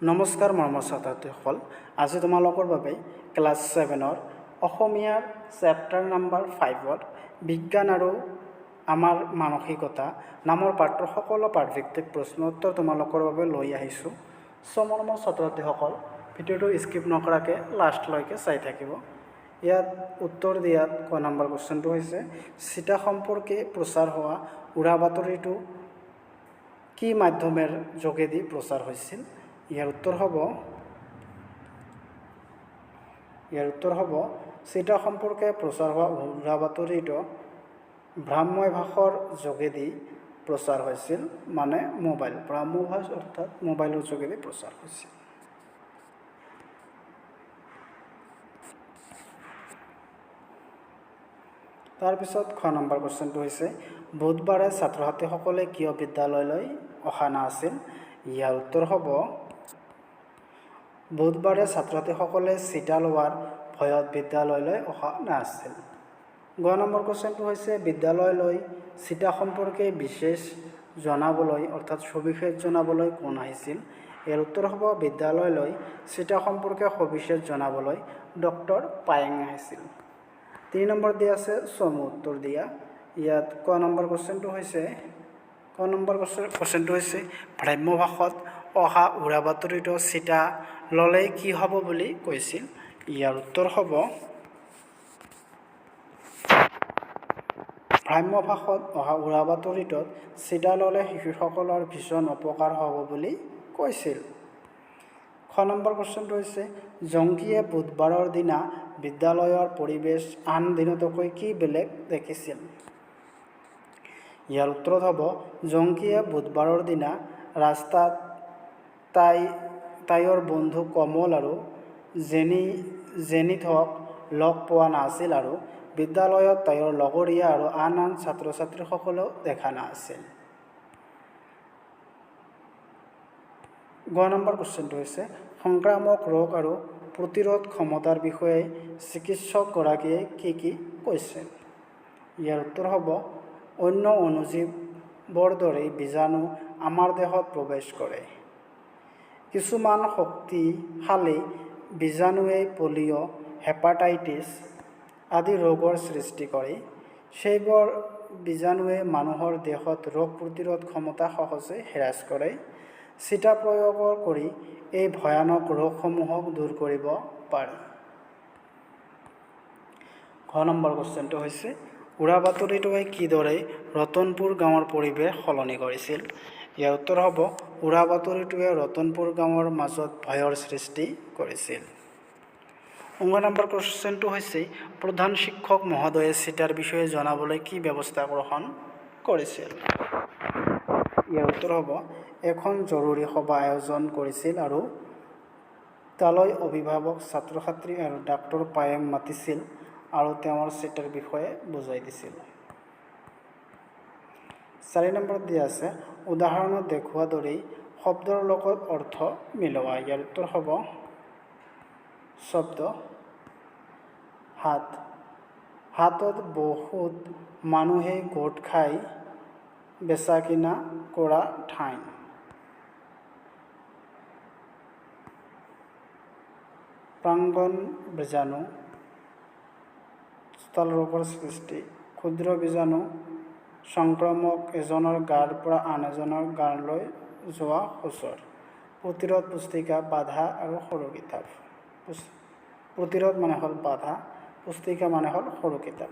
নমস্কাৰ মৰমৰ ছাত্ৰ-ছাত্ৰীসকল, আজি তোমালোকৰ বাবে ক্লাছ 7ৰ অসমীয়াৰ চেপ্টাৰ নম্বৰ 5ৰ বিজ্ঞান আৰু আমাৰ মানসিকতা নামৰ পাঠৰ সকলো পাঠভিত্তিক প্ৰশ্ন উত্তৰ তোমালোকৰ বাবে লৈ আহিছোঁ। মৰমৰ ছাত্ৰ-ছাত্ৰীসকল, ভিডিঅ'টো স্কিপ নকৰাকৈ লাষ্টলৈকে চাই থাকিব। ইয়াত উত্তৰ দিয়াত ক নম্বৰ কুৱেশ্যনটো হৈছে চিটা সম্পৰ্কে প্ৰচাৰ হোৱা উৰা বাতৰিটো কি মাধ্যমৰ যোগেদি প্ৰচাৰ হৈছিল? ইয়াৰ উত্তৰ হ'ব চিটা সম্পৰ্কে প্ৰচাৰ হোৱা উৰা বাতৰিটো ভ্ৰাম্যভাষৰ যোগেদি প্ৰচাৰ হৈছিল, মানে মোবাইল। ভ্ৰাম্যভাষ অৰ্থাৎ মোবাইলৰ যোগেদি প্ৰচাৰ হৈছিল। তাৰপিছত খ নম্বৰ কুৱেশ্যনটো হৈছে বুধবাৰে ছাত্ৰ ছাত্ৰীসকলে কিয় বিদ্যালয়লৈ অহা নাছিল? ইয়াৰ উত্তৰ হ'ব বুধবাৰে ছাত্ৰ ছাত্ৰীসকলে চিটা লোৱাৰ ভয়ত বিদ্যালয়লৈ অহা নাছিল। গ নম্বৰ কুৱেশ্যনটো হৈছে বিদ্যালয়লৈ চিটা সম্পৰ্কে বিশেষ জনাবলৈ অৰ্থাৎ সবিশেষ জনাবলৈ কোন আহিছিল? ইয়াৰ উত্তৰ হ'ব বিদ্যালয়লৈ চিটা সম্পৰ্কে সবিশেষ জনাবলৈ ডক্টৰ পায়েং আহিছিল। 3 নম্বৰ দিয়া আছে চমু উত্তৰ দিয়া। ইয়াত ক নম্বৰ কুৱেশ্যনটো হৈছে ভ্ৰাম্যভাষত অহা উৰা বাতৰিটো চিটা ল'লে কি হ'ব বুলি কৈছিল? ইয়াৰ উত্তৰ হ'ব ভ্ৰাম্যভাষত অহা উৰা বাতৰিটোত চিটা ল'লে শিশুসকলৰ ভীষণ উপকাৰ হ'ব বুলি কৈছিল। খ নম্বৰ কুৱেশ্যনটো হৈছে জংকীয়ে বুধবাৰৰ দিনা বিদ্যালয়ৰ পৰিৱেশ আন দিনতকৈ কি বেলেগ দেখিছিল? ইয়াৰ উত্তৰ হ'ব জংকীয়ে বুধবাৰৰ দিনা ৰাস্তাত তাইৰ বন্ধু কমল আৰু জেনিথক লগ পোৱা নাছিল আৰু বিদ্যালয়ত তাইৰ লগৰীয়া আৰু আন ছাত্ৰ ছাত্ৰীসকলেও দেখা নাছিল। গ নম্বৰ কুৱেশ্যনটো হৈছে সংক্ৰামক ৰোগ আৰু প্ৰতিৰোধ ক্ষমতাৰ বিষয়ে চিকিৎসকগৰাকীয়ে কি কৈছিল? ইয়াৰ উত্তৰ হ'ব অন্য অণুজীৱৰ দৰেই বীজাণু আমাৰ দেহত প্ৰৱেশ কৰে। কিছুমান শক্তিশালী বীজাণুৱে পলিঅ', হেপাটাইটিছ আদি ৰোগৰ সৃষ্টি কৰে। সেইবোৰ বীজাণুৱে মানুহৰ দেহত ৰোগ প্ৰতিৰোধ ক্ষমতা সহজে হ্ৰাস কৰে। চিটা প্ৰয়োগ কৰি এই ভয়ানক ৰোগসমূহক দূৰ কৰিব পাৰি। ঘ নম্বৰ কুৱেশ্যনটো হৈছে উৰা বাতৰিটোৱে কিদৰে ৰতনপুৰ গাঁৱৰ পৰিৱেশ সলনি কৰিছিল? ইয়াৰ উত্তৰ হ'ব উৰা বাতৰিটোৱে ৰতনপুৰ গাঁৱৰ মাজত ভয়ৰ সৃষ্টি কৰিছিল। 9 নম্বৰ কুৱেশ্যনটো হৈছে প্ৰধান শিক্ষক মহোদয়ে চিটাৰ বিষয়ে জনাবলৈ কি ব্যৱস্থা গ্ৰহণ কৰিছিল? ইয়াৰ উত্তৰ হ'ব এখন জৰুৰী সভা আয়োজন কৰিছিল আৰু তালৈ অভিভাৱক, ছাত্ৰ ছাত্ৰী আৰু ডাক্তৰ পায়েং মাতিছিল আৰু তেওঁৰ চিটাৰ বিষয়ে বুজাই দিছিল। 4 নম্বৰত দিয়া আছে উদাহৰণত দেখুওৱা দৰেই শব্দৰ লগত অৰ্থ মিলোৱা। ইয়াৰ উত্তৰ হ'ব শব্দ হাত। হাতত বহুত মানুহে গোট খাই বেচা কিনা কৰা ঠাই। প্ৰাংগণ বীজাণু, স্থল ৰোগৰ সৃষ্টি, ক্ষুদ্ৰ বীজাণু, সংক্ৰমক এজনৰ গাৰ পৰা আন এজনৰ গালৈ যোৱা সুচৰ, প্ৰতিৰোধ পুস্তিকা, বাধা আৰু সৰু কিতাপ। প্ৰতিৰোধ মানে হ'ল বাধা, পুস্তিকা মানে হ'ল সৰু কিতাপ।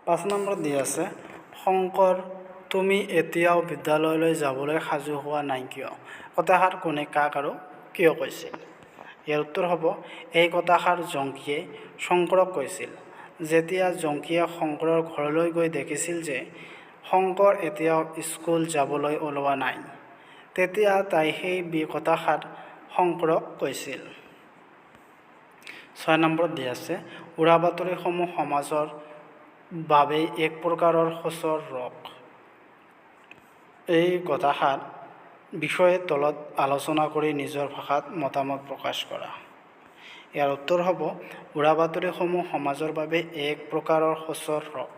5 নম্বৰত দিয়া আছে শংকৰ তুমি এতিয়াও বিদ্যালয়লৈ যাবলৈ সাজু হোৱা নাই কিয়? কথাষাৰ কোনে কাক আৰু কিয় কৈছিল? ইয়াৰ উত্তৰ হ'ব এই কথাষাৰ জংকীয়ে শংকৰক কৈছিল। যেতিয়া জংকীয়ে শংকৰৰ ঘৰলৈ গৈ দেখিছিল যে শংকৰ এতিয়াও স্কুল যাবলৈ ওলোৱা নাই, তেতিয়া তাই সেই কথাষাৰ শংকৰক কৈছিল। 6 নম্বৰত দিয়া আছে উৰা বাতৰিসমূহ সমাজৰ বাবে এক প্ৰকাৰৰ সুচৰ ৰোগ। এই কথাষাৰ বিষয়ে তলত আলোচনা কৰি নিজৰ ভাষাত মতামত প্ৰকাশ কৰা। ইয়াৰ উত্তৰ হ'ব উৰা বাতৰিসমূহ সমাজৰ বাবে এক প্ৰকাৰৰ সুচৰ ৰোগ।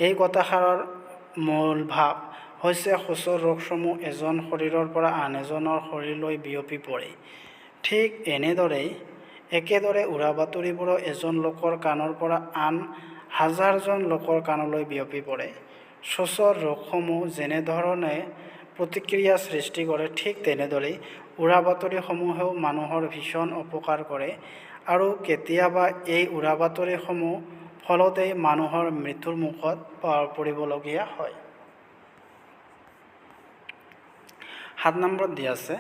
এই কথাষাৰৰ মূল ভাৱ হৈছে সুচৰ ৰোগসমূহ এজন শৰীৰৰ পৰা আন এজনৰ শৰীৰলৈ বিয়পি পৰে। ঠিক একেদৰে উৰাবাতৰিবোৰো এজন লোকৰ কাণৰ পৰা আন হাজাৰজন লোকৰ কাণলৈ বিয়পি পৰে। সুচৰ ৰোগসমূহ যেনেধৰণে প্ৰতিক্ৰিয়া সৃষ্টি কৰে, ঠিক তেনেদৰেই উৰাবাতৰিসমূহেও মানুহৰ ভীষণ অপকাৰ কৰে আৰু কেতিয়াবা এই উৰাবাতৰিসমূহ ফলতেই মানুহৰ মৃত্যুৰ মুখত পৰিবলগীয়া হয়। 7 নম্বৰত দিয়া আছে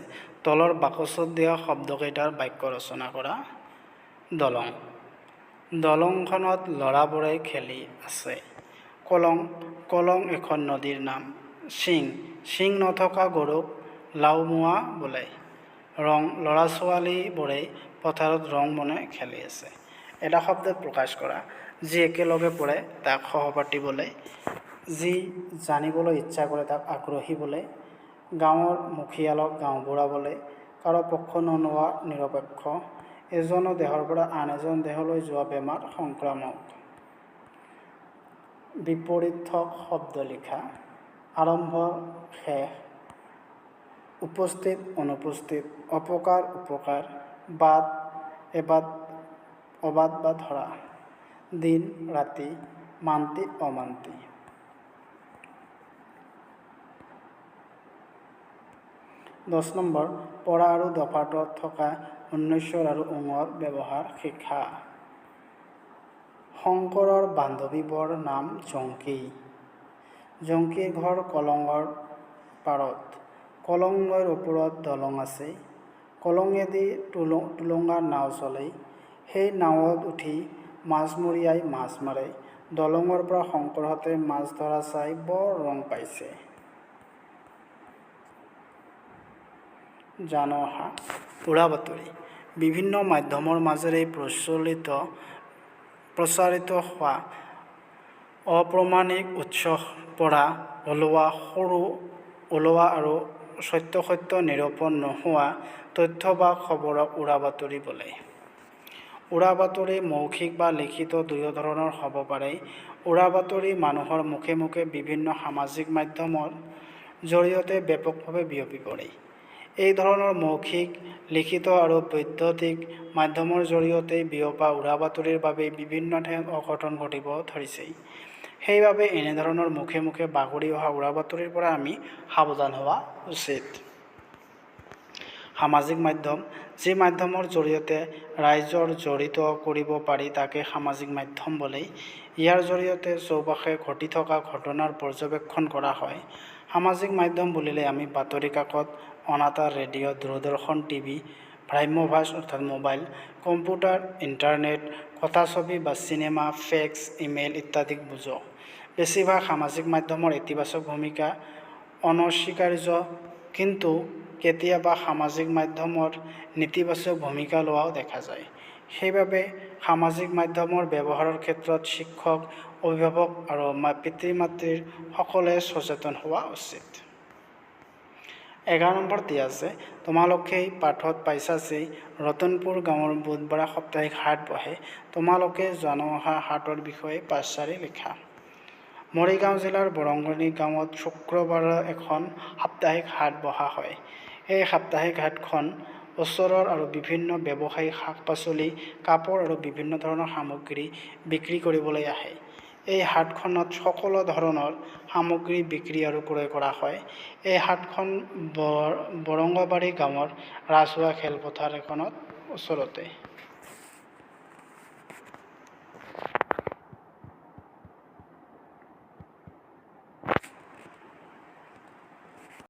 তলৰ বাকচত দিয়া শব্দকেইটাৰ বাক্য ৰচনা কৰা। দলং। দলংখনত ল'ৰাবোৰে খেলি আছে। কলং এখন নদীৰ নাম। শিং নথকা গৰুক লাওমোৱা বোলে। ৰং, ল'ৰা ছোৱালীবোৰে পথাৰত ৰং বনাই খেলি আছে। এটা শব্দত প্ৰকাশ কৰা। যি একেলগে পঢ়ে তাক সহপাঠী বোলে। যি জানিবলৈ ইচ্ছা কৰে তাক আগ্ৰহী বোলে। গাঁৱৰ মুখিয়ালক গাঁওবুঢ়া বোলে। কাৰো পক্ষ নোলোৱা নিৰপেক্ষ। এজনৰ দেহৰ পৰা আন এজন দেহলৈ যোৱা বেমাৰ সংক্ৰামক। বিপৰীতক শব্দ লিখা। আৰম্ভ, শেষ, উপস্থিত, অনুপস্থিত, অপকাৰ, উপকাৰ, বাদ, অবাদ বা ধৰা, দিন, ৰাতি, মান্তি, অমান্তি। 10 নম্বৰ, পৰা আৰু দফাটোত থকা উন্নস্বৰ আৰু ঙৰ ব্যৱহাৰ শিকা। শংকৰৰ বান্ধৱীবৰ নাম জংকী। জংকীৰ ঘৰ কলঙৰ পাৰত। কলং নৈৰ ওপৰত দলং আছে। কলঙেদি টুলুঙা নাও চলে। সেই নাৱত উঠি মাছমৰীয়াই মাছ মাৰে। দলঙৰ পৰা শংকৰহঁতে মাছ ধৰা চাই বৰ ৰং পাইছে। জানো আহা। উৰাবাতৰি। বিভিন্ন মাধ্যমৰ মাজেৰে প্ৰচাৰিত হোৱা অপ্ৰামাণিক উৎসৰ পৰা ওলোৱা আৰু সত্যাসত্য নিৰূপণ নোহোৱা তথ্য বা খবৰক উৰাবাতৰি বোলে। উৰাবাতৰি মৌখিক বা লিখিত দুয়ো ধৰণৰ হ'ব পাৰে। উৰাবাতৰি মানুহৰ মুখে মুখে বিভিন্ন সামাজিক মাধ্যমৰ জৰিয়তে ব্যাপকভাৱে বিয়পি পৰে। এই ধৰণৰ মৌখিক, লিখিত আৰু বৈদ্যুতিক মাধ্যমৰ জৰিয়তে বিয়পা উৰাবাতৰিৰ বাবে বিভিন্ন ঠাইত অঘটন ঘটিব ধৰিছে। সেইবাবে এনেধৰণৰ মুখে মুখে বাগৰি অহা উৰাবাতৰিৰ পৰা আমি সাৱধান হোৱা উচিত। সামাজিক মাধ্যম। যি মাধ্যমৰ জৰিয়তে ৰাইজৰ জড়িত কৰিব পাৰি তাকে সামাজিক মাধ্যম বোলে। ইয়াৰ জৰিয়তে চৌপাশে ঘটি থকা ঘটনাৰ পৰ্যবেক্ষণ কৰা হয়। সামাজিক মাধ্যম বুলিলে আমি বাতৰি কাকত, অনাতাঁৰ ৰেডিঅ', দূৰদৰ্শন, টিভি, ভ্ৰাম্যভাষ অৰ্থাৎ মোবাইল, কম্পিউটাৰ, ইণ্টাৰনেট, কথাছবি বা চিনেমা, ফেক্স, ইমেইল ইত্যাদিক বুজো। বেছিভাগ সামাজিক মাধ্যমৰ ইতিবাচক ভূমিকা অনস্বীকাৰ্য, কিন্তু কেতিয়াবা সামাজিক মাধ্যমৰ নেতিবাচক ভূমিকা লোৱাও দেখা যায়। সেইবাবে সামাজিক মাধ্যমৰ ব্যৱহাৰৰ ক্ষেত্ৰত শিক্ষক, অভিভাৱক আৰু পিতৃ-মাতৃৰ সকলোৱে সচেতন হোৱা উচিত। 11 নম্বৰ দিয়া আছে তোমালোকেই পাঠত পাইছা যে ৰতনপুৰ গাঁৱৰ বুধবাৰে সাপ্তাহিক হাট বহে। তোমালোকে জানো অহা হাটৰ বিষয়ে পাঁচচাৰি লিখা। মৰিগাঁও জিলাৰ বৰঙণি গাঁৱত শুক্ৰবাৰে এখন সাপ্তাহিক হাট বহা হয়। এই সাপ্তাহিক হাটখন ওচৰৰ আৰু বিভিন্ন ব্যৱসায়ী শাক-পাচলি, কাপোৰ আৰু বিভিন্ন ধৰণৰ সামগ্ৰী বিক্ৰী কৰিবলৈ আহে। এই হাটখনত সকলো ধৰণৰ সামগ্ৰী বিক্ৰী আৰু ক্ৰয় কৰা হয়। এই হাটখন বৰঙবাৰী গাঁৱৰ ৰাজহুৱা খেলপথাৰ এখনত ওচৰতে।